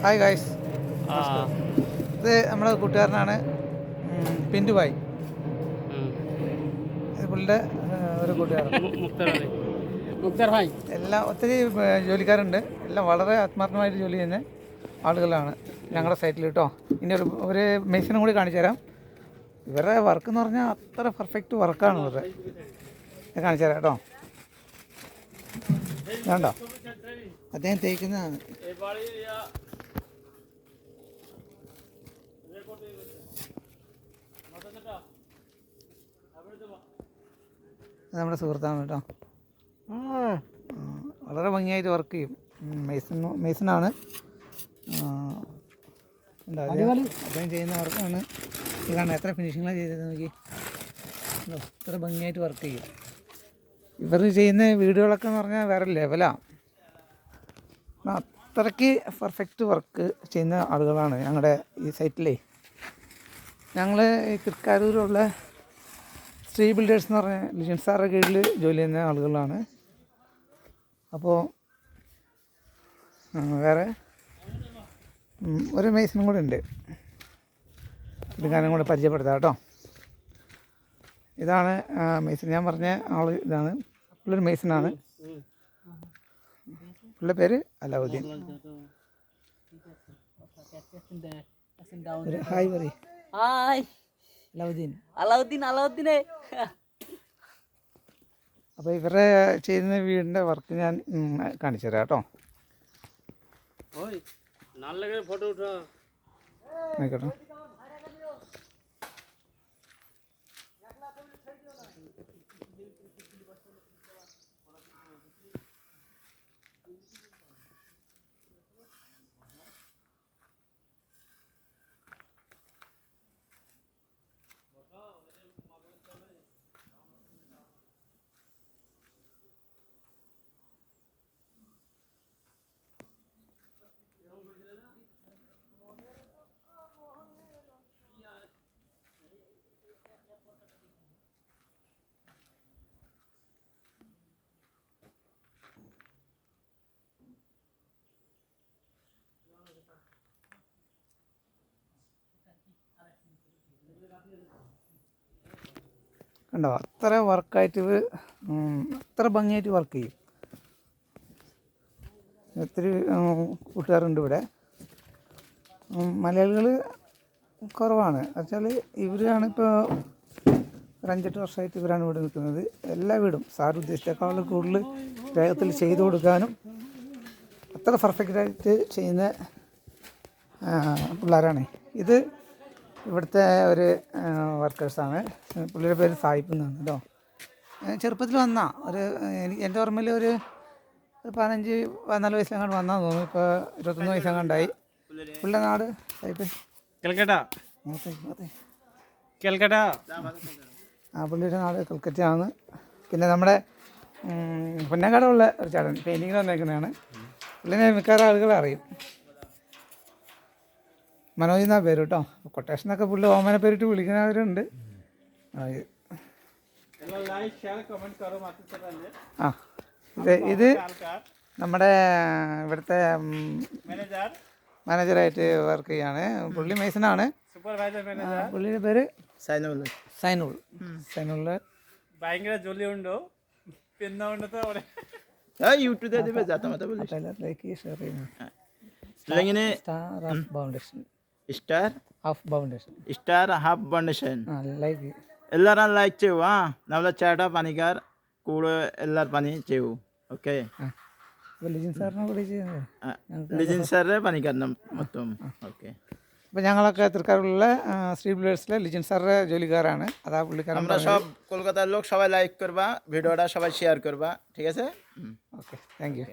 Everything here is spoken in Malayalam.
ഹായ് ഗായ്സ്, ഇത് നമ്മുടെ കൂട്ടുകാരനാണ് പിന്റുബായി. ഇത് പുള്ളിയുടെ ഒരു കൂട്ടുകാരൻ. എല്ലാം ഒത്തിരി ജോലിക്കാരുണ്ട്. എല്ലാം വളരെ ആത്മാർത്ഥമായിട്ട് ജോലി ചെയ്യുന്ന ആളുകളാണ് ഞങ്ങളുടെ സൈറ്റിൽ കേട്ടോ. ഇനി ഒരു മെഷീനും കൂടി കാണിച്ചു തരാം. ഇവരുടെ വർക്ക് എന്ന് പറഞ്ഞാൽ അത്ര പെർഫെക്റ്റ് വർക്കാണ് ഇവരുടെ. കാണിച്ചു തരാം കേട്ടോ. വേണ്ടോ അദ്ദേഹം തേക്കുന്നതാണ്. നമ്മുടെ സുഹൃത്താണ് കേട്ടോ. വളരെ ഭംഗിയായിട്ട് വർക്ക് ചെയ്യും. മെയ്സനാണ് അദ്ദേഹം ചെയ്യുന്ന വർക്കാണ്. ഇതാണ് എത്ര ഫിനിഷിങ്ങിലാണ് ചെയ്തത് നോക്കി. എത്ര ഭംഗിയായിട്ട് വർക്ക് ചെയ്യും. ഇവർ ചെയ്യുന്ന വീഡിയോകളൊക്കെ എന്ന് പറഞ്ഞാൽ വേറെ ലെവലാണ്. അത്രയ്ക്ക് പെർഫെക്റ്റ് വർക്ക് ചെയ്യുന്ന ആളുകളാണ് ഞങ്ങളുടെ ഈ സൈറ്റിലേ. ഞങ്ങൾ ഈ തൃക്കാരൂരുള്ള ശ്രീ ബിൽഡേഴ്സ് എന്ന് പറഞ്ഞ ലിജൻ സാറുടെ കീഴിൽ ജോലി ചെയ്യുന്ന ആളുകളാണ്. അപ്പോൾ വേറെ ഒരു മെയ്സനും കൂടെ ഉണ്ട്. ഇത് ഞാനും കൂടെ പരിചയപ്പെടുത്താം കേട്ടോ. ഇതാണ് മെയ്സൺ, ഞാൻ പറഞ്ഞ ആൾ ഇതാണ്. പുള്ളൊരു മെയ്സനാണ്. പുള്ളിയുടെ പേര് അലാവുദ്ദീൻ. ഹായ് പറ. ഹായ് അലാവുദ്ദീനെ. അപ്പോൾ ഇവരുടെ ചെയ്യുന്ന വീടിൻ്റെ വർക്ക് ഞാൻ കാണിച്ചു തരാം കേട്ടോ. ആയിക്കോട്ടെ. കണ്ടോ, അത്ര വർക്കായിട്ട് ഇവർ അത്ര ഭംഗിയായിട്ട് വർക്ക് ചെയ്യും. ഒത്തിരി കൂട്ടുകാരുണ്ട് ഇവിടെ. മലയാളികൾ കുറവാണ്. വെച്ചാൽ ഇവരാണ് ഇപ്പോൾ ഒരു 5-8 വർഷമായിട്ട് ഇവരാണ് ഇവിടെ നിൽക്കുന്നത്. എല്ലാ വീടും സാർ ഉദ്ദേശിച്ചേക്കാളും കൂടുതൽ വേഗത്തിൽ ചെയ്തു കൊടുക്കാനും അത്ര പെർഫെക്റ്റായിട്ട് ചെയ്യുന്ന പിള്ളേരാണ്. ഇത് ഇവിടുത്തെ ഒരു വർക്കേഴ്സാണ്. പുള്ളിയുടെ പേര് സായിപ്പ് എന്നാണ് കേട്ടോ. ചെറുപ്പത്തിൽ വന്ന എൻ്റെ ഓർമ്മയിൽ ഒരു 15-14 വയസ്സിലങ്ങാണ്ട് വന്നാൽ തോന്നുന്നു. ഇപ്പോൾ 21 വയസ്സങ്ങാണ്ടായി. പുള്ളിയുടെ നാട് സായിപ്പ് കൽക്കട്ട. പുള്ളിയുടെ നാട് കൽക്കറ്റയാണ്. പിന്നെ നമ്മുടെ പൊന്നക്കാടുള്ള ഒരു ചേട്ടൻ പെയിൻറ്റിങ്ങിൽ വന്നേക്കുന്നതാണ്. പുള്ളിനെ മിക്കവാറും ആളുകൾ അറിയും. മനോജ് എന്നാ പേര് കേട്ടോ. കൊട്ടേഷനൊക്കെ പുള്ളി ഓമന പേരിട്ട് വിളിക്കുന്നവരുണ്ട്. ഇത് നമ്മുടെ ഇവിടുത്തെ മാനേജറായിട്ട് വർക്ക് ചെയ്യാണ്. പുള്ളി മെയ്സനാണ്. പുള്ളിയുടെ പേര് സൈനുൾ. ഭയങ്കര ജോലിയുണ്ടോ പിന്നെ സ്റ്റാർ ഹാഫ് ഫൗണ്ടേഷൻ എല്ലാരും ലൈക്ക് ചെയ്യൂ. നമ്മളെ ചേട്ട പണിക്കാർ കൂടെ എല്ലാവരും പണി ചെയ്യൂ. ഓക്കെ. ലിജിൻ സാറിന്റെ പണിക്കാരനും മൊത്തം. ഓക്കെ. അപ്പോൾ ഞങ്ങളൊക്കെ തൃക്കാരൂരിലെ ശ്രീ ബിൽഡേഴ്സിലെ ലിജിൻ സാറിന്റെ ജോലിക്കാരാണ്. അതാ പുള്ളിക്കാരൻ. আমরা সব কলকাতার লোক সবাই লাইক করবা, ভিডিওটা সবাই শেয়ার করবা, ঠিক আছে? ওকে, থ্যাংক ইউ.